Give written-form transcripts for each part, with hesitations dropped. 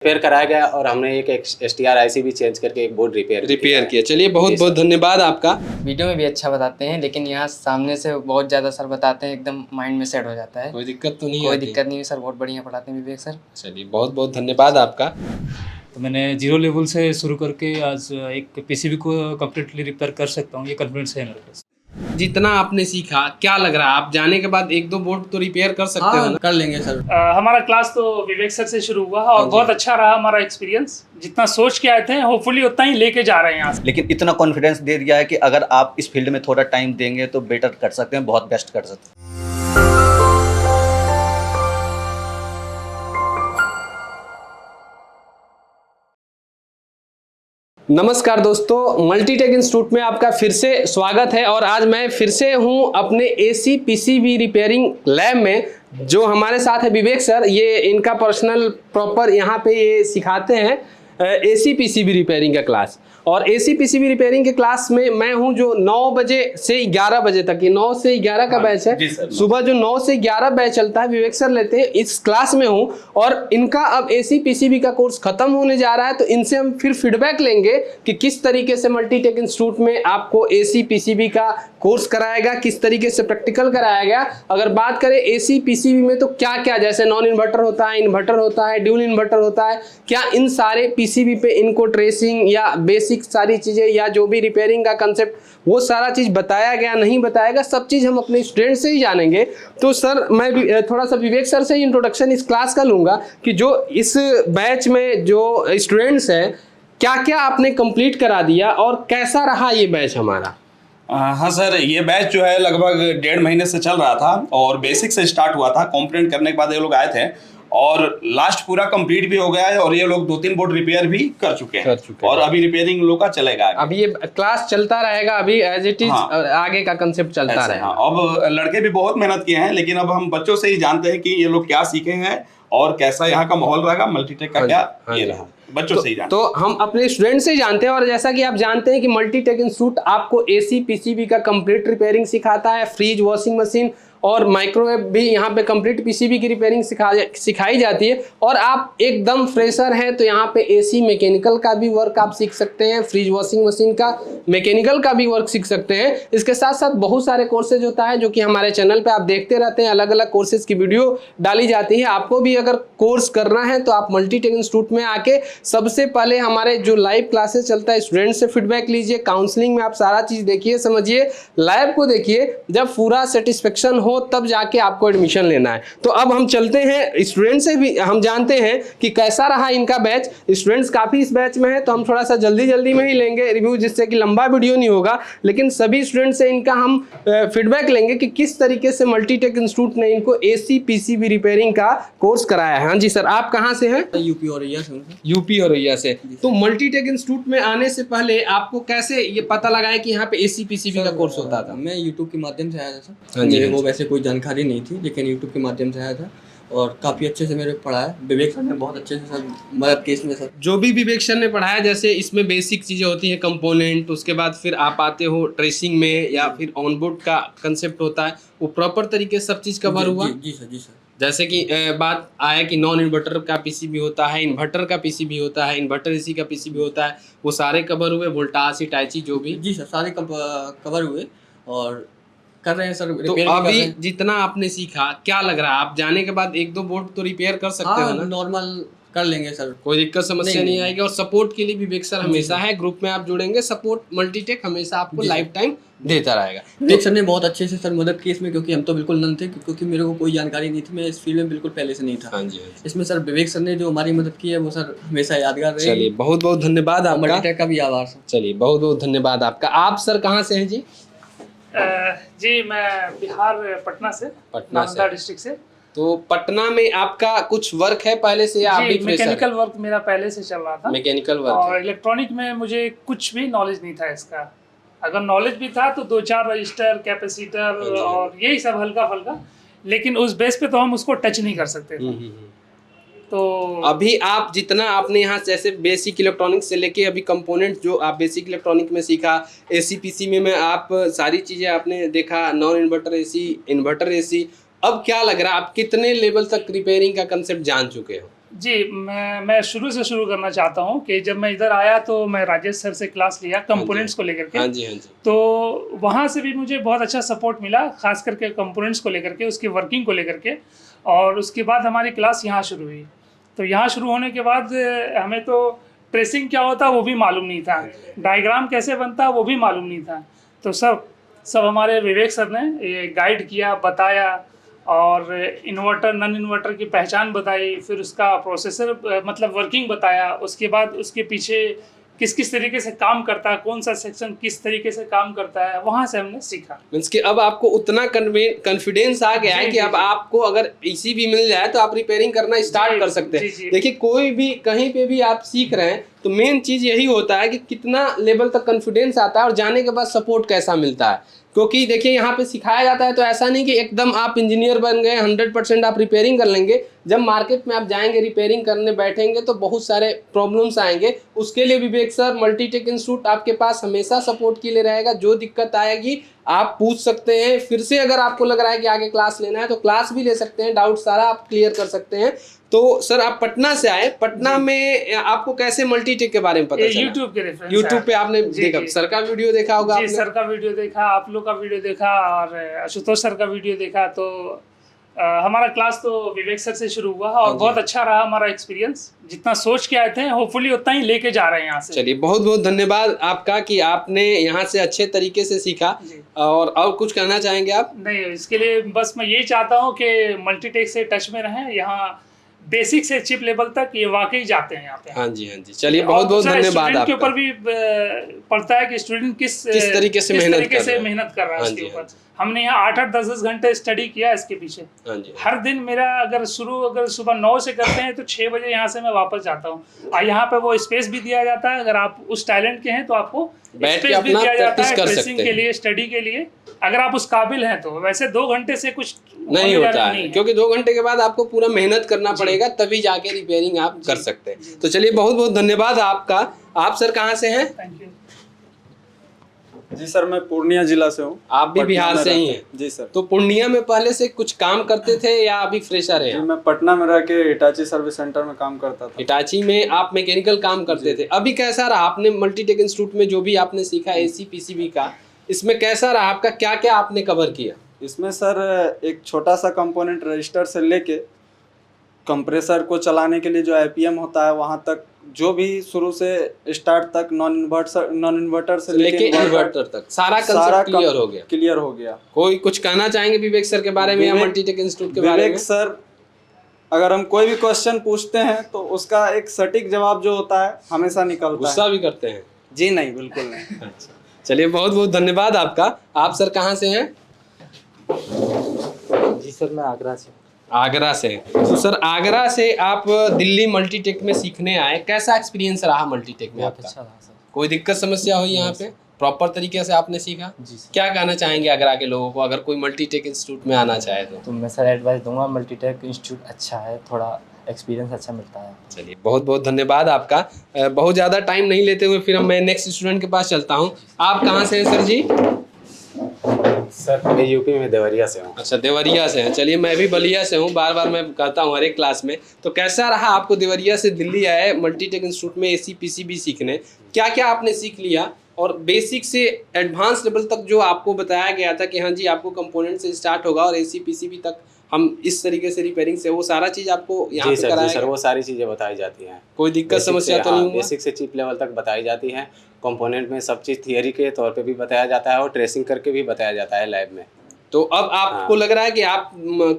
Repair कराया गया और हमने एक STR IC भी चेंज करके एक बोर्ड रिपेयर किया। चलिए बहुत बहुत धन्यवाद आपका। वीडियो में भी अच्छा बताते हैं, लेकिन यहाँ सामने से बहुत ज़्यादा सर बताते हैं, एकदम माइंड में सेट हो जाता है। कोई दिक्कत तो नहीं? कोई दिक्कत नहीं है सर, बहुत बढ़िया पढ़ाते हैं विवेक सर। चलिए बहुत बहुत धन्यवाद आपका। तो मैंने 0 लेवल से शुरू करके आज एक पीसीबी को कम्प्लीटली रिपेयर कर सकता हूँ, ये कॉन्फिडेंस है मेरे पास। जितना आपने सीखा क्या लग रहा है, आप जाने के बाद एक दो बोर्ड तो रिपेयर कर सकते हो ना? कर लेंगे सर। हमारा क्लास तो विवेक सर से शुरू हुआ और बहुत अच्छा रहा हमारा एक्सपीरियंस। जितना सोच के आए थे होपफुली उतना ही लेके जा रहे हैं यहाँ से। लेकिन इतना कॉन्फिडेंस दे दिया है कि अगर आप इस फील्ड में थोड़ा टाइम देंगे तो बेटर कर सकते हैं, बहुत बेस्ट कर सकते हैं। नमस्कार दोस्तों, मल्टीटेक इंस्टीट्यूट में आपका फिर से स्वागत है। और आज मैं फिर से हूं अपने AC PCB रिपेयरिंग लैब में। जो हमारे साथ है विवेक सर, ये इनका पर्सनल प्रॉपर यहाँ पे ये सिखाते हैं AC PCB रिपेयरिंग का क्लास। और AC PCB रिपेयरिंग के क्लास में मैं हूं जो 9 बजे से 11 बजे तक, ये 9 से 11 का बैच है। सुबह जो 9 से 11 बैच चलता है विवेक सर लेते हैं, इस क्लास में हूं। और इनका अब AC PCB का कोर्स खत्म होने जा रहा है, तो इनसे हम फिर फीडबैक लेंगे कि किस तरीके से मल्टीटेक इंस्टीट्यूट में आपको AC PCB का कोर्स कराएगा, किस तरीके से प्रैक्टिकल कराया गया। अगर बात करें AC PCB में तो क्या क्या, जैसे नॉन इन्वर्टर होता है, इन्वर्टर होता है, ड्यूल इन्वर्टर होता है, क्या इन सारे PCB पे इनको ट्रेसिंग या बेसिक सारी चीजें या जो भी रिपेयरिंग का कंसेप्ट वो सारा चीज बताया गया नहीं बताएगा, सब चीज हम अपने स्टूडेंट से ही जानेंगे। तो सर मैं भी थोड़ा सा विवेक सर से ही इंट्रोडक्शन इस क्लास का लूंगा कि जो इस बैच में जो स्टूडेंट्स हैं क्या क्या आपने कंप्लीट करा दिया और कैसा रहा ये बैच हमारा। हाँ सर, ये बैच जो है लगभग 1.5 महीने से चल रहा था और बेसिक से स्टार्ट हुआ था। कॉम्पोनेंट करने के बाद ये लोग आए थे और लास्ट पूरा कंप्लीट भी हो गया है और ये लोग 2-3 बोर्ड रिपेयर भी कर चुके हैं और अभी रिपेयरिंग लोग का चलेगा। अभी ये क्लास चलता रहेगा, अभी एज इट इज आगे का कंसेप्ट चलता रहेगा। अब लड़के भी बहुत मेहनत किए हैं, लेकिन अब हम बच्चों से ही जानते हैं कि ये लोग क्या सीखे हैं और कैसा यहाँ का माहौल रहेगा, मल्टीटेक का क्या ये रहा, बच्चों से ही जानते हैं। तो हम अपने स्टूडेंट से जानते हैं। और जैसा कि आप जानते हैं कि मल्टीटेक इंस्टीट्यूट आपको AC PCB का कंप्लीट रिपेयरिंग सिखाता है, फ्रिज, वॉशिंग मशीन और माइक्रोवेव भी यहाँ पे कंप्लीट PCB की रिपेयरिंग सिखाई जाती है। और आप एकदम फ्रेशर हैं तो यहाँ पे AC मैकेनिकल का भी वर्क आप सीख सकते हैं, फ्रिज वॉशिंग मशीन का मैकेनिकल का भी वर्क सीख सकते हैं। इसके साथ साथ बहुत सारे कोर्सेज होता है जो कि हमारे चैनल पे आप देखते रहते हैं, अलग अलग कोर्सेज की वीडियो डाली जाती है। आपको भी अगर कोर्स करना है तो आप मल्टीटेक इंस्टीट्यूट में आके सबसे पहले हमारे जो लाइव क्लासेस चलता है स्टूडेंट से फीडबैक लीजिए, काउंसलिंग में आप सारा चीज़ देखिए, समझिए, लाइव को देखिए। जब पूरा सेटिस्फेक्शन हो तब जाके आपको एडमिशन लेना है। तो अब हम चलते हैं स्टूडेंट से भी हम जानते हैं कि कैसा रहा इनका बैच। स्टूडेंट्स काफ़ी इस बैच में है तो हम थोड़ा सा जल्दी में ही लेंगे रिव्यू, जिससे कि लंबा वीडियो नहीं होगा। लेकिन सभी स्टूडेंट से इनका हम फीडबैक लेंगे कि किस तरीके से मल्टीटेक इंस्टीट्यूट ने इनको AC PCB रिपेयरिंग का कोर्स कराया है। हाँ जी सर, आप कहाँ से हैं? यूपी औरैया से। यूपी औरैया से। तो मल्टीटेक इंस्टीट्यूट में आने से पहले आपको कैसे ये पता लगा है कि यहाँ पे AC PCB का कोर्स होता था? मैं यूट्यूब के माध्यम से आया था सर। मेरे को वैसे कोई जानकारी नहीं थी, लेकिन यूट्यूब के माध्यम से आया था और काफ़ी अच्छे से मेरे पढ़ाया। विवेक सर ने बहुत अच्छे से सर मदद की इसमें सर। जो भी विवेक सर ने पढ़ाया, जैसे इसमें बेसिक चीज़ें होती हैं, कंपोनेंट, उसके बाद फिर आप आते हो ट्रेसिंग में या फिर ऑनबोर्ड का कंसेप्ट होता है, वो प्रॉपर तरीके से सब चीज़ कवर हुआ? जी सर। जैसे कि बात आया कि नॉन इन्वर्टर का PCB होता है, इन्वर्टर का PCB होता है, इन्वर्टर AC का PCB होता है, वो सारे कवर हुए, वोल्टास, हिटाची जो भी? जी सर, सारे कवर हुए और कर रहे हैं सर। तो अभी जितना आपने सीखा क्या लग रहा है, आप जाने के बाद एक दो बोर्ड तो रिपेयर कर सकते हो ना? नॉर्मल कर लेंगे सर, कोई दिक्कत समस्या नहीं आएगी। और सपोर्ट के लिए विवेक सर हमेशा है, ग्रुप में आप जुड़ेंगे, सपोर्ट मल्टीटेक हमेशा आपको लाइफ टाइम देता रहेगा। विवेक सर ने बहुत अच्छे से सर मदद की इसमें, क्योंकि हम तो बिल्कुल नन थे, क्योंकि मेरे को कोई जानकारी नहीं थी, मैं इस फील्ड में बिल्कुल पहले से नहीं था। हाँ जी। इसमें सर विवेक सर ने जो हमारी मदद की है वो सर हमेशा यादगार रहेगी। चलिए बहुत बहुत धन्यवाद आपका, मल्टीटेक का भी आभार सर। चलिए बहुत बहुत धन्यवाद आपका। आप सर कहाँ से हैं जी? जी मैं बिहार पटना से, नालंदा डिस्ट्रिक्ट से। तो पटना में आपका कुछ वर्क है पहले से या अभी? मैकेनिकल वर्क मेरा पहले से चल रहा था। मैकेनिकल वर्क और इलेक्ट्रॉनिक में मुझे कुछ भी नॉलेज नहीं था इसका। अगर नॉलेज भी था तो 2-4 रजिस्टर, कैपेसिटर और यही सब हल्का फल्का, लेकिन उस बेस पे तो हम उसको टच नहीं कर सकते थे। तो अभी आप जितना आपने यहाँ जैसे बेसिक इलेक्ट्रॉनिक से लेके अभी कंपोनेंट जो आप बेसिक इलेक्ट्रॉनिक में सीखा, AC PCB में आप सारी चीज़ें आपने देखा, non inverter AC, inverter AC, अब क्या लग रहा है आप कितने लेवल तक रिपेयरिंग का कंसेप्ट जान चुके हो? जी, मैं शुरू से शुरू करना चाहता हूँ कि जब मैं इधर आया तो मैं राजेश सर से क्लास लिया कंपोनेंट्स को लेकर के। हाँ जी, हाँ जी। तो वहाँ से भी मुझे बहुत अच्छा सपोर्ट मिला, खास करके कंपोनेंट्स को लेकर के, उसकी वर्किंग को लेकर के। और उसके बाद हमारी क्लास यहाँ शुरू हुई। तो यहाँ शुरू होने के बाद हमें तो ट्रेसिंग क्या होता वो भी मालूम नहीं था, डायग्राम कैसे बनता वो भी मालूम नहीं था। तो सब हमारे विवेक सर ने ये गाइड किया, बताया, और इन्वर्टर नॉन इन्वर्टर की पहचान बताई, फिर उसका प्रोसेसर मतलब वर्किंग बताया, उसके बाद उसके पीछे किस किस तरीके से काम करता है, कौन सा सेक्शन किस तरीके से काम करता है, वहाँ से हमने सीखा। मीन्स कि अब आपको उतना कॉन्फिडेंस आ गया है कि अब आपको अगर इसी भी मिल जाए तो आप रिपेयरिंग करना स्टार्ट कर सकते हैं। देखिए, कोई भी कहीं पे भी आप सीख रहे हैं तो मेन चीज़ यही होता है कि कितना लेवल तक कॉन्फिडेंस आता है और जाने के बाद सपोर्ट कैसा मिलता है। क्योंकि देखिए, यहाँ पे सिखाया जाता है तो ऐसा नहीं कि एकदम आप इंजीनियर बन गए 100% आप रिपेयरिंग कर लेंगे। जब मार्केट में आप जाएंगे, रिपेयरिंग करने बैठेंगे तो बहुत सारे प्रॉब्लम्स आएंगे। उसके लिए विवेक सर मल्टीटेक इंस्टीट्यूट आपके पास हमेशा सपोर्ट के लिए रहेगा। जो दिक्कत आएगी आप पूछ सकते हैं। फिर से अगर आपको लग रहा है कि आगे क्लास लेना है तो क्लास भी ले सकते हैं, डाउट सारा आप क्लियर कर सकते हैं। तो सर, आप पटना से आए, पटना में आपको कैसे मल्टीटेक के बारे में पता चला? यूट्यूब के रेफरेंस, यूट्यूब पे आपने देखा, सर का वीडियो देखा होगा आपने? सर का वीडियो देखा, आप लोग का वीडियो देखा, और आशुतोष सर का वीडियो देखा। तो हमारा क्लास तो विवेक सर से शुरू हुआ और बहुत अच्छा रहा हमारा एक्सपीरियंस। जितना सोच के आए थे होपफुली उतना ही लेके जा रहे हैं यहाँ से। चलिए, बहुत बहुत धन्यवाद आपका कि आपने यहाँ से अच्छे तरीके से सीखा। और कुछ कहना चाहेंगे आप? नहीं, इसके लिए बस मैं यही चाहता हूँ कि मल्टीटेक से टच में रहें। यहाँ बेसिक से चिप लेवल तक ये वाकई जाते हैं यहाँ पे। हाँ जी, हाँ जी। चलिए, बहुत बहुत धन्यवाद आपका। के ऊपर भी पड़ता है कि स्टूडेंट किस तरीके से मेहनत कर रहा है उसके ऊपर। हमने यहाँ 8-8, 10-10 घंटे स्टडी किया इसके पीछे। हाँ जी। हर दिन मेरा अगर सुबह 9 से करते हैं तो 6 बजे यहाँ से मैं वापस जाता हूँ। और यहाँ पे वो स्पेस भी दिया जाता है, अगर आप उस टैलेंट के हैं तो आपको स्पेस भी दिया जाता है ट्रेसिंग के लिए, स्टडी के लिए, अगर आप उस काबिल हैं तो। वैसे 2 घंटे से कुछ नहीं होता है, क्योंकि 2 घंटे के बाद आपको पूरा मेहनत करना पड़ेगा, तभी जाके रिपेयरिंग आप कर सकते हैं। तो चलिए, बहुत बहुत धन्यवाद आपका। आप सर कहाँ से हैं? थैंक यू जी सर, मैं पूर्णिया जिला से हूँ। आप भी बिहार से ही हैं? जी सर। तो पूर्णिया में पहले से कुछ काम करते थे या अभी फ्रेशर हैं? मैं पटना में रह के हिटाची सर्विस सेंटर में काम करता था। हिटाची में आप मैकेनिकल काम करते थे। अभी कैसा रहा आपने मल्टीटेक इंस्टीट्यूट में जो भी आपने सीखा एसी पीसीबी का, इसमें कैसा रहा आपका? क्या क्या आपने कवर किया इसमें? सर, एक छोटा सा कंपोनेंट रजिस्टर से लेके कंप्रेसर को चलाने के लिए जो आईपीएम होता है वहाँ तक, जो भी शुरू से स्टार्ट तक, नॉन इन्वर्टर से लेके इन्वर्टर तक सारा कंसेप्ट क्लियर हो गया। कोई कुछ कहना चाहेंगे विवेक सर के बारे में या मल्टीटेक इंस्टीट्यूट के बारे में? विवेक सर, अगर हम कोई भी क्वेश्चन पूछते हैं तो उसका एक सटीक जवाब जो होता है हमेशा निकलता है। गुस्सा भी करते हैं? जी नहीं, बिल्कुल नहीं। अच्छा, चलिए, बहुत बहुत धन्यवाद आपका। आप सर कहाँ से हैं? जी सर, मैं आगरा से। आगरा से। तो सर, आगरा से आप दिल्ली मल्टीटेक में सीखने आए, कैसा एक्सपीरियंस रहा मल्टीटेक में आपका? अच्छा रहा सर। कोई दिक्कत समस्या हुई यहाँ पे? प्रॉपर तरीके से आपने सीखा? जी सर। क्या कहना चाहेंगे आगरा के लोगों को, अगर कोई मल्टीटेक इंस्टीट्यूट में आना चाहे तो? मैं सर एडवाइस दूंगा, मल्टीटेक इंस्टीट्यूट अच्छा है, थोड़ा एक्सपीरियंस अच्छा मिलता है। चलिए, बहुत बहुत धन्यवाद आपका। बहुत ज़्यादा टाइम नहीं लेते हुए फिर मैं नेक्स्ट स्टूडेंट के पास चलता हूँ। आप कहाँ से हैं सर जी? सर, मैं यूपी में देवरिया से हूँ। अच्छा, देवरिया से हैं। चलिए, मैं भी बलिया से हूँ, बार बार मैं कहता हूँ हर एक क्लास में। तो कैसा रहा आपको देवरिया से दिल्ली आए मल्टीटेक इंस्टीट्यूट में एसी पीसीबी सीखने? क्या क्या आपने सीख लिया? और बेसिक से एडवांस लेवल तक जो आपको बताया गया था कि हाँ जी आपको कंपोनेंट से स्टार्ट होगा और एसी पीसीबी तक हम इस तरीके से रिपेयरिंग से, वो सारा चीज़ आपको यहाँ पे कराया? जी सर, वो सारी चीज़ें बताई जाती हैं। कोई दिक्कत समस्या तो नहीं हुआ? बेसिक से चिप लेवल तक बताई जाती हैं। कंपोनेंट में सब चीज़ थियरी के तौर पे भी बताया जाता है और ट्रेसिंग करके भी बताया जाता है लैब में। तो अब आपको लग रहा है कि आप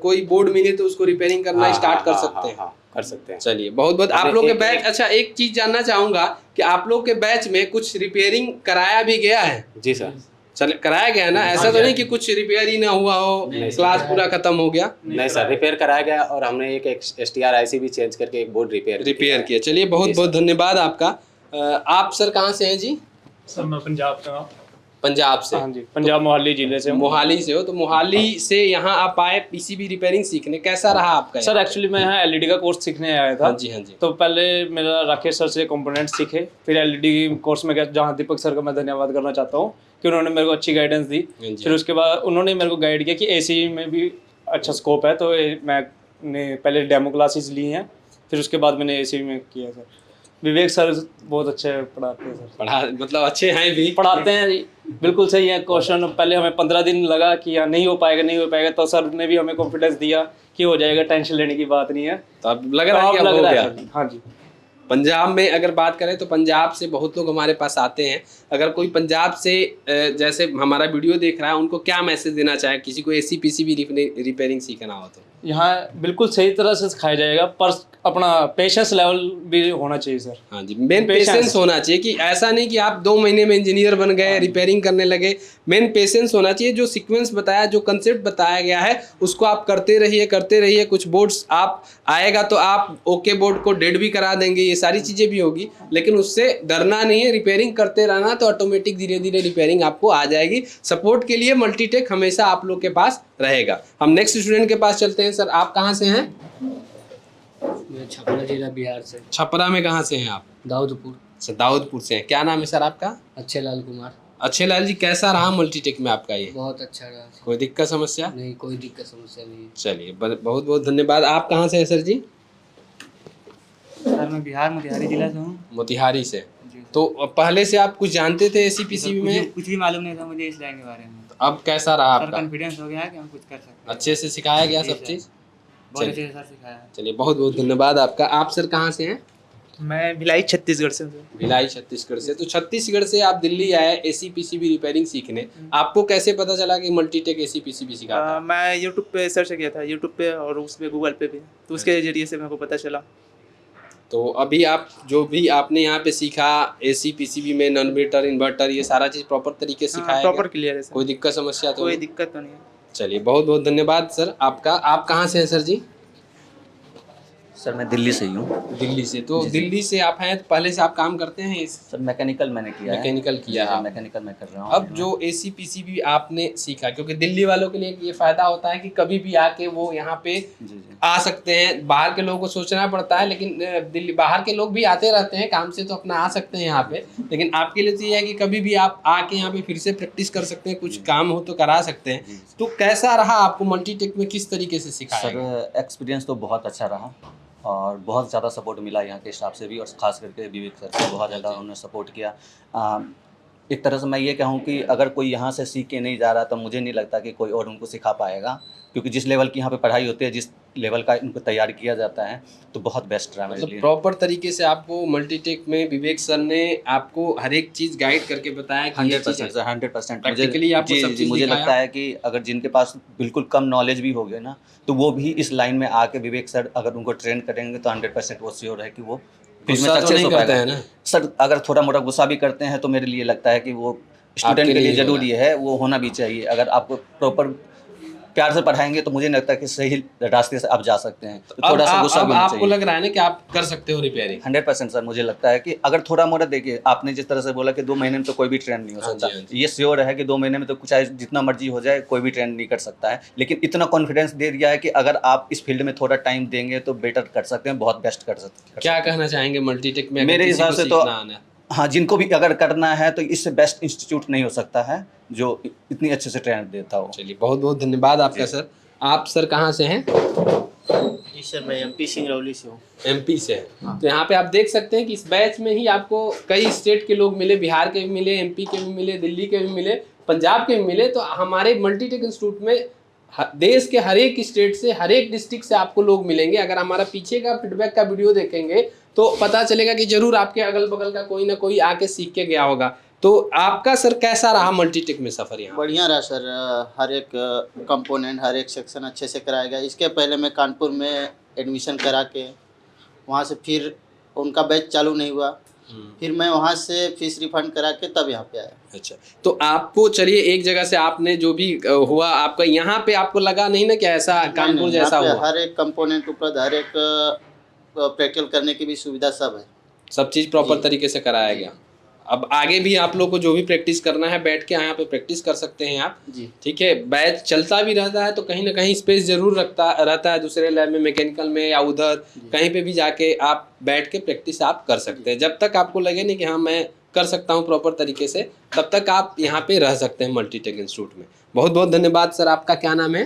कोई बोर्ड मिले तो उसको रिपेयरिंग करना स्टार्ट कर सकते हैं? कर सकते हैं। चलिए, बहुत बहुत आप लोग के बैच। अच्छा, एक चीज जानना चाहूंगा कि आप लोग के बैच में कुछ रिपेयरिंग कराया भी गया है? जी सर। चल, कराया गया ना? ऐसा तो नहीं कि कुछ रिपेयर ही ना हुआ हो, क्लास पूरा खत्म हो गया? नहीं सर, रिपेयर कराया गया और हमने एक STR IC भी चेंज करके एक बोर्ड रिपेयर किया। चलिए, बहुत बहुत धन्यवाद आपका। आप सर कहाँ से हैं जी? सर, मैं पंजाब से हूँ। पंजाब से? हाँ जी, पंजाब मोहाली जिले से। मोहाली से हो? तो मोहाली से यहाँ आप आए पीसीबी रिपेयरिंग सीखने, कैसा रहा आपका? सर, एक्चुअली मैं यहाँ LED का कोर्स सीखने आया था। हाँ जी, हाँ जी। तो पहले मेरा राकेश सर से कंपोनेंट सीखे, फिर LED कोर्स में गया, जहाँ दीपक सर का मैं धन्यवाद करना चाहता हूँ कि उन्होंने मेरे को अच्छी गाइडेंस दी। फिर उसके बाद उन्होंने मेरे को गाइड किया कि AC में भी अच्छा स्कोप है, तो मैंने पहले डेमो क्लासेस ली हैं, फिर उसके बाद मैंने एसी में किया सर। विवेक सर बहुत अच्छे पढ़ाते हैं सर। पढ़ा मतलब अच्छे हैं भी, पढ़ाते हैं जी, बिल्कुल सही है। क्वेश्चन पहले हमें 15 दिन लगा कि यार नहीं हो पाएगा, तो सर ने भी हमें कॉन्फिडेंस दिया कि हो जाएगा, टेंशन लेने की बात नहीं है। तो अब लग रहा है कि अब हो गया। हाँ जी। पंजाब में अगर बात करें तो पंजाब से बहुत लोग हमारे पास आते हैं। अगर कोई पंजाब से जैसे हमारा वीडियो देख रहा है, उनको क्या मैसेज देना चाहे, किसी को एसी पीसीबी रिपेयरिंग सीखना हो तो? यहाँ बिल्कुल सही तरह से सिखाया जाएगा, पर अपना पेशेंस लेवल भी होना चाहिए सर। हाँ जी, मेन पेशेंस होना चाहिए कि ऐसा नहीं कि आप 2 महीने में इंजीनियर बन गए, रिपेयरिंग करने लगे। मेन पेशेंस होना चाहिए। जो सीक्वेंस बताया, जो कंसेप्ट बताया गया है, उसको आप करते रहिए। कुछ बोर्ड्स आप आएगा तो आप ओके बोर्ड को डेड भी करा देंगे, ये सारी चीज़ें भी होगी, लेकिन उससे डरना नहीं है। रिपेयरिंग करते रहना तो ऑटोमेटिक धीरे धीरे रिपेयरिंग आपको आ जाएगी। सपोर्ट के लिए मल्टीटेक हमेशा आप लोग के पास रहेगा। हम नेक्स्ट स्टूडेंट के पास चलते हैं। सर आप कहाँ से हैं? मैं छपरा जिला बिहार से। छपरा में कहाँ से हैं आप? दाऊदपुर। अच्छा, दाऊदपुर से हैं। क्या नाम है सर आपका? अच्छे लाल कुमार। अच्छे लाल जी, कैसा रहा मल्टीटेक में आपका ये? बहुत अच्छा रहा। कोई दिक्कत समस्या? नहीं, कोई दिक्कत समस्या नहीं। चलिए, बहुत बहुत धन्यवाद। आप कहाँ से हैं सर जी? सर मैं बिहार मोतिहारी जिला से हूँ। मोतिहारी से। तो पहले से आप कुछ जानते थे एसी पीसीबी में? कुछ भी मालूम नहीं था मुझे इस लाइन के बारे में। तो अब कैसा रहा आपका? कॉन्फिडेंस हो गया है कि हम कुछ कर सकते हैं। अच्छे से सिखाया गया सब चीज़? बहुत अच्छे से सर सिखाया। चलिए, बहुत बहुत धन्यवाद आपका। आप सर कहाँ से हैं? मैं भिलाई छत्तीसगढ़ से हूँ। भिलाई छत्तीसगढ़ से। तो छत्तीसगढ़ से आप दिल्ली आए एसी पीसीबी रिपेयरिंग सीखने। आपको कैसे पता चला कि मल्टीटेक एसी पीसीबी सिखाता है? मैं यूट्यूब पे सर्च किया था, यूट्यूब पे और उसमें गूगल पे भी, तो उसके जरिए से मेरे को पता चला। तो अभी आप जो भी आपने यहाँ पे सीखा एसी पीसीबी में, नॉन मीटर, इन्वर्टर, ये सारा चीज़ प्रॉपर तरीके से सिखाया प्रॉपर गया? क्लियर है सर। कोई दिक्कत समस्या तो? कोई दिक्कत तो नहीं है। चलिए, बहुत बहुत धन्यवाद सर आपका। आप कहाँ से हैं सर जी? सर मैं दिल्ली से ही हूँ। दिल्ली से। तो दिल्ली से आप हैं, तो पहले से आप काम करते हैं इस? सर मैकेनिकल मैंने किया है। मैकेनिकल किया है। मैकेनिकल मैं कर रहा हूँ। अब जो एसी पीसीबी आपने सीखा, क्योंकि दिल्ली वालों के लिए ये फायदा होता है कि कभी भी आके वो यहाँ पे आ सकते हैं। बाहर के लोगों को सोचना पड़ता है, लेकिन दिल्ली बाहर के लोग भी आते रहते हैं काम से, तो अपना आ सकते हैं यहाँ पे। लेकिन आपके लिए तो ये है कि कभी भी आप आके यहाँ पे फिर से प्रैक्टिस कर सकते हैं, कुछ काम हो तो करा सकते हैं। तो कैसा रहा आपको मल्टीटेक में, किस तरीके से सिखाया? सर एक्सपीरियंस तो बहुत अच्छा रहा और बहुत ज़्यादा सपोर्ट मिला यहाँ के स्टाफ से भी, और ख़ास करके विवेक सर से बहुत ज़्यादा उन्होंने सपोर्ट किया। एक तरह से मैं ये कहूँ कि अगर कोई यहाँ से सीख के नहीं जा रहा तो मुझे नहीं लगता कि कोई और उनको सिखा पाएगा, क्योंकि जिस लेवल की यहाँ पे पढ़ाई होती है, जिस लेवल का इनको तैयार किया जाता है, तो बहुत बेस्ट रहा मेरे लिए। प्रॉपर तरीके से आपको मल्टीटेक में विवेक सर ने आपको हर एक चीज़ गाइड करके बताया कि 100% सर, 100% प्रैक्टिकली आपको सब चीज़ मुझे दिखाया। लगता है कि अगर जिनके पास बिल्कुल कम नॉलेज भी हो गए ना, तो वो भी इस लाइन में आके विवेक सर अगर उनको ट्रेन करेंगे तो 100% वो श्योर है कि वो गुस्सा तो नहीं करते हैं ना सर? अगर थोड़ा मोटा गुस्सा भी करते हैं तो मेरे लिए लगता है कि वो स्टूडेंट के लिए ज़रूरी है, वो होना भी चाहिए। अगर आपको प्रॉपर प्यार से पढ़ाएंगे तो मुझे नहीं लगता कि सही रास्ते से आप जा सकते हैं। तो थोड़ा सा गुस्सा भी होना चाहिए। आपको लग रहा है ना कि आप कर सकते हो रिपेयरिंग? 100% सर, मुझे लगता है कि अगर थोड़ा मोटा देखिए, आपने जिस तरह से बोला कि 2 महीने में तो कोई भी ट्रेंड नहीं हो सकता, ये श्योर है कि 2 महीने में तो कुछ जितना मर्जी हो जाए कोई भी ट्रेंड नहीं कर सकता है। लेकिन इतना कॉन्फिडेंस दे दिया है कि अगर आप इस फील्ड में थोड़ा टाइम देंगे तो बेटर कर सकते हैं, बहुत बेस्ट कर सकते हैं। क्या कहना चाहेंगे मल्टीटेक में? मेरे हिसाब से तो हाँ, जिनको भी अगर करना है तो इससे बेस्ट इंस्टीट्यूट नहीं हो सकता है जो इतनी अच्छे से ट्रेनिंग देता हो। चलिए, बहुत बहुत धन्यवाद आपका सर। आप सर कहाँ से हैं? जी सर, मैं एमपी सिंगरौली से हूँ। एमपी से हैं। तो यहाँ पे आप देख सकते हैं कि इस बैच में ही आपको कई स्टेट के लोग मिले, बिहार के भी मिले, एमपी के भी मिले, दिल्ली के भी मिले, पंजाब के भी मिले। तो हमारे मल्टीटेक इंस्टीट्यूट में देश के हर एक स्टेट से, हर एक डिस्ट्रिक्ट से आपको लोग मिलेंगे। अगर हमारा पीछे का फीडबैक का वीडियो देखेंगे तो पता चलेगा कि जरूर आपके अगल बगल का कोई ना कोई आके सीख के गया होगा। तो आपका सर कैसा रहा मल्टीटेक में सफ़र यहाँ? बढ़िया रहा सर। हर एक कंपोनेंट, हर एक सेक्शन अच्छे से कराया गया। इसके पहले मैं कानपुर में एडमिशन करा के वहाँ से फिर उनका बैच चालू नहीं हुआ, फिर मैं वहाँ से फीस रिफंड करा के तब यहाँ पे आया। अच्छा, तो आपको चलिए एक जगह से आपने जो भी हुआ आपका, यहाँ पे आपको लगा नहीं ना कि ऐसा कानपुर जैसा हुआ? हर एक कंपोनेंट उपलब्ध, हर एक प्रैक्टिकल करने की भी सुविधा सब है। सब चीज़ प्रॉपर तरीके से कराया गया। अब आगे भी आप लोग को जो भी प्रैक्टिस करना है बैठ के यहाँ पे प्रैक्टिस कर सकते हैं आप जी। ठीक है, बैच चलता भी रहता है तो कहीं ना कहीं स्पेस जरूर रहता है दूसरे लैब में, मैकेनिकल में या उधर कहीं पे भी जाके आप बैठ के प्रैक्टिस आप कर सकते हैं। जब तक आपको लगे नहीं कि हाँ मैं कर सकता हूँ प्रॉपर तरीके से, तब तक आप यहाँ पे रह सकते हैं मल्टीटेक इंस्टीट्यूट में। बहुत बहुत धन्यवाद सर। आपका क्या नाम है?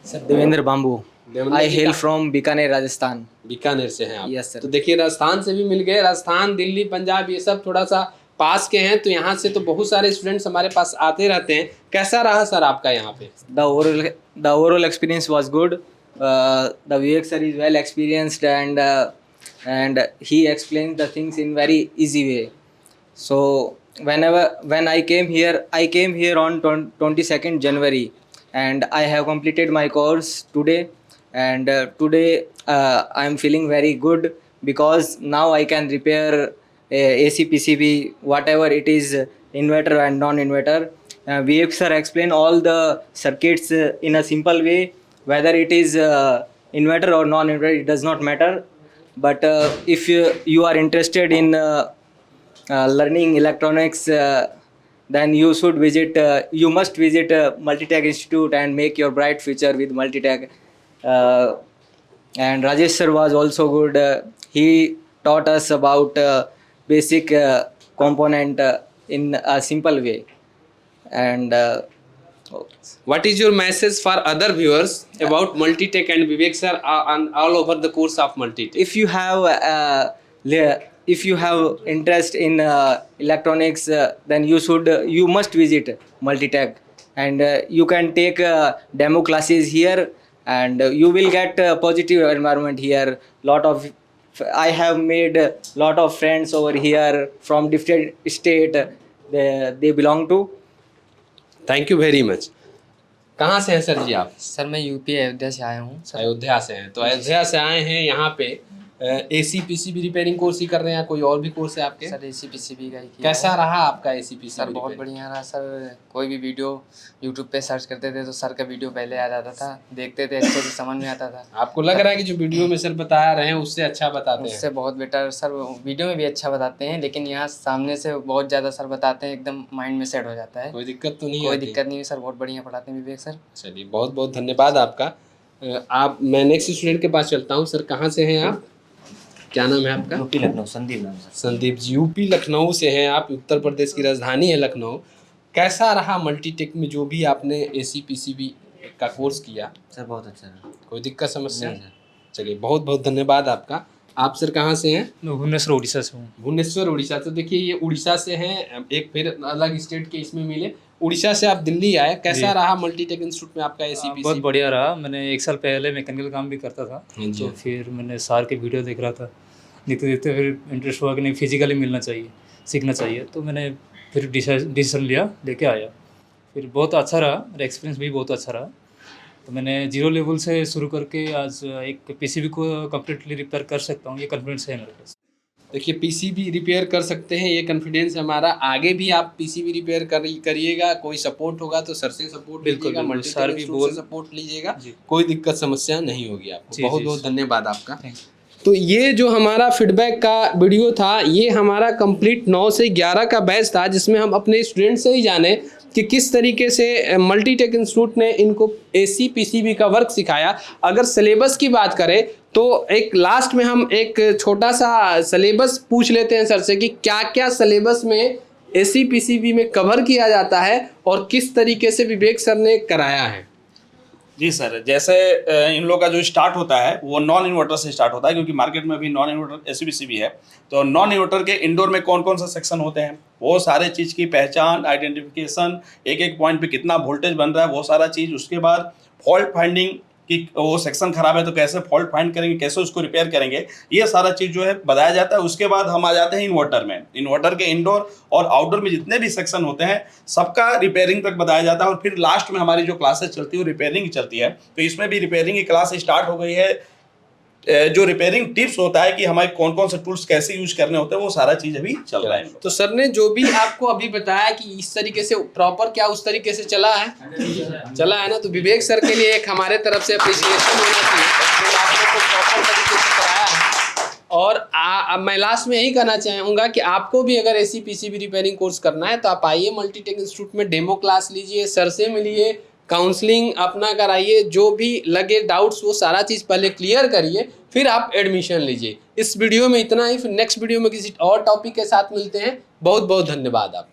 सर देवेंद्र बाम्बू। देवनंद जी hail का- from Bikaner, Rajasthan. बीकानेर से हैं आप? Yes, sir. तो देखिए राजस्थान से भी मिल गए। राजस्थान, दिल्ली, पंजाब ये सब थोड़ा सा पास के हैं, तो यहाँ से तो बहुत सारे स्टूडेंट्स हमारे पास आते रहते हैं। कैसा रहा सर आपका यहाँ पे? The overall experience was good. The Vivek sir is well experienced and he explains the things in very easy way. So when I came here on 22nd January, and I have completed my course today. And today I am feeling very good because now I can repair AC PCB, whatever it is, inverter and non-inverter. Vivek sir explain all the circuits in a simple way. Whether it is inverter or non-inverter, it does not matter. But if you are interested in learning electronics, then you must visit Multitech Institute and make your bright future with Multitech. And Rajesh sir was also good. He taught us about basic component in a simple way. And What is your message for other viewers about Multitech and Vivek sir all over the course of Multitech? if you have interest in electronics, then you must visit Multitech, and you can take demo classes here, and you will get a positive environment here. I have made a lot of friends over here from different state they belong to. Thank you very much. कहाँ से हैं sir जी आप? Sir मैं UP Ayodhya से आया हूँ। अयोध्या से हैं, तो अयोध्या से आए हैं यहाँ पे एसी पीसीबी रिपेयरिंग कोर्स ही कर रहे हैं, कोई और भी कोर्स है आपके? सर एसी पीसीबी का ही किया। कैसा रहा आपका एसी पीसीबी? सर बहुत बढ़िया रहा सर। कोई भी वीडियो यूट्यूब पे सर्च करते थे तो सर का वीडियो पहले आ जाता था, देखते थे, अच्छे से समझ में आता था। आपको लग रहा है कि जो वीडियो में सर बता रहे हैं उससे अच्छा बताते हैं? उससे बहुत बेटर सर, वीडियो में भी अच्छा बताते हैं, लेकिन यहाँ सामने से बहुत ज़्यादा सर बताते हैं, एकदम माइंड में सेट हो जाता है। कोई दिक्कत तो नहीं? कोई दिक्कत नहीं है सर, बहुत बढ़िया पढ़ाते हैं विवेक सर। चलिए बहुत बहुत धन्यवाद आपका। मैं नेक्स्ट स्टूडेंट के पास चलता हूँ। सर कहाँ से हैं आप? क्या नाम है आपका? यूपी लखनऊ, संदीप नाम सर। संदीप जी यूपी लखनऊ से हैं आप, उत्तर प्रदेश की राजधानी है लखनऊ। कैसा रहा मल्टीटेक में जो भी आपने एसी पीसीबी का कोर्स किया? सर बहुत अच्छा रहा। कोई दिक्कत समस्या? चलिए बहुत बहुत धन्यवाद आपका। आप सर कहाँ से हैं? मैं भुवनेश्वर उड़ीसा से हूँ। भुवनेश्वर उड़ीसा। तो देखिए ये उड़ीसा से हैं, एक फिर अलग स्टेट के इसमें मिले। उड़ीसा से आप दिल्ली आए, कैसा रहा मल्टीटेक इंस्टीट्यूट में आपका एसी पीसीबी? बहुत बढ़िया रहा। मैंने 1 साल पहले मैकेनिकल काम भी करता था, तो फिर मैंने सर के वीडियो देख रहा था, देखते देखते फिर इंटरेस्ट हुआ कि नहीं फिजिकली मिलना चाहिए, सीखना चाहिए, तो मैंने फिर डिसीजन लेके आया। फिर बहुत अच्छा रहा, मेरा एक्सपीरियंस भी बहुत अच्छा रहा। तो मैंने 0 लेवल से शुरू करके आज एक पीसीबी को कम्प्लीटली रिपेयर कर सकता हूँ, ये कॉन्फिडेंस है मेरे पास। देखिए पीसीबी रिपेयर कर सकते हैं, ये कॉन्फिडेंस है हमारा। आगे भी आप पीसीबी रिपेयर करिएगा, कोई सपोर्ट होगा तो सर से सपोर्ट लीजिएगा, मल्टीटेक इंस्टीट्यूट से सपोर्ट लीजिएगा, कोई दिक्कत समस्या नहीं होगी आपको। बहुत बहुत धन्यवाद आपका। तो ये जो हमारा फीडबैक का वीडियो था, ये हमारा कंप्लीट 9 से 11 का बैच था, जिसमें हम अपने स्टूडेंट से ही जाने कि किस तरीके से मल्टीटेक इंस्टीट्यूट ने इनको एसी पीसीबी का वर्क सिखाया। अगर सिलेबस की बात करें तो एक लास्ट में हम एक छोटा सा सिलेबस पूछ लेते हैं सर से कि क्या क्या सिलेबस में एसी पीसीबी में कवर किया जाता है और किस तरीके से विवेक सर ने कराया है। जी सर, जैसे इन लोग का जो स्टार्ट होता है वो नॉन इन्वर्टर से स्टार्ट होता है, क्योंकि मार्केट में अभी नॉन इन्वर्टर एसी पीसीबी है। तो नॉन इन्वर्टर के इंडोर में कौन कौन सा सेक्शन होते हैं, वो सारे चीज़ की पहचान, आइडेंटिफिकेशन, एक एक पॉइंट पे कितना वोल्टेज बन रहा है, वो सारा चीज़। उसके बाद फॉल्ट फाइंडिंग कि वो सेक्शन खराब है तो कैसे फॉल्ट फाइंड करेंगे, कैसे उसको रिपेयर करेंगे, ये सारा चीज़ जो है बताया जाता है। उसके बाद हम आ जाते हैं इन्वर्टर में। इन्वर्टर के इंडोर और आउटडोर में जितने भी सेक्शन होते हैं सबका रिपेयरिंग तक बताया जाता है। और फिर लास्ट में हमारी जो क्लासेस चलती है वो रिपेयरिंग की चलती है। तो इसमें भी रिपेयरिंग की क्लास स्टार्ट हो गई है। जो रिपेयरिंग टिप्स होता है कि हमारे कौन कौन से टूल्स कैसे यूज करने होते हैं, वो सारा चीज़ अभी चल रहा है। तो सर ने जो भी आपको अभी बताया कि इस तरीके से प्रॉपर क्या उस तरीके से चला है ना, तो विवेक सर के लिए एक हमारे तरफ से अप्रिसिएशन होना चाहिए, आपको प्रॉपर तरीके से कराया है। और मैं लास्ट में यही कहना चाहूँगा कि आपको भी अगर एसी पीसीबी रिपेयरिंग कोर्स करना है तो आप आइए मल्टीटेक इंस्टीट्यूट में, डेमो क्लास लीजिए, सर से मिलिए, काउंसलिंग अपना कराइए, जो भी लगे डाउट्स वो सारा चीज़ पहले क्लियर करिए, फिर आप एडमिशन लीजिए। इस वीडियो में इतना ही, फिर नेक्स्ट वीडियो में किसी और टॉपिक के साथ मिलते हैं। बहुत बहुत धन्यवाद आप।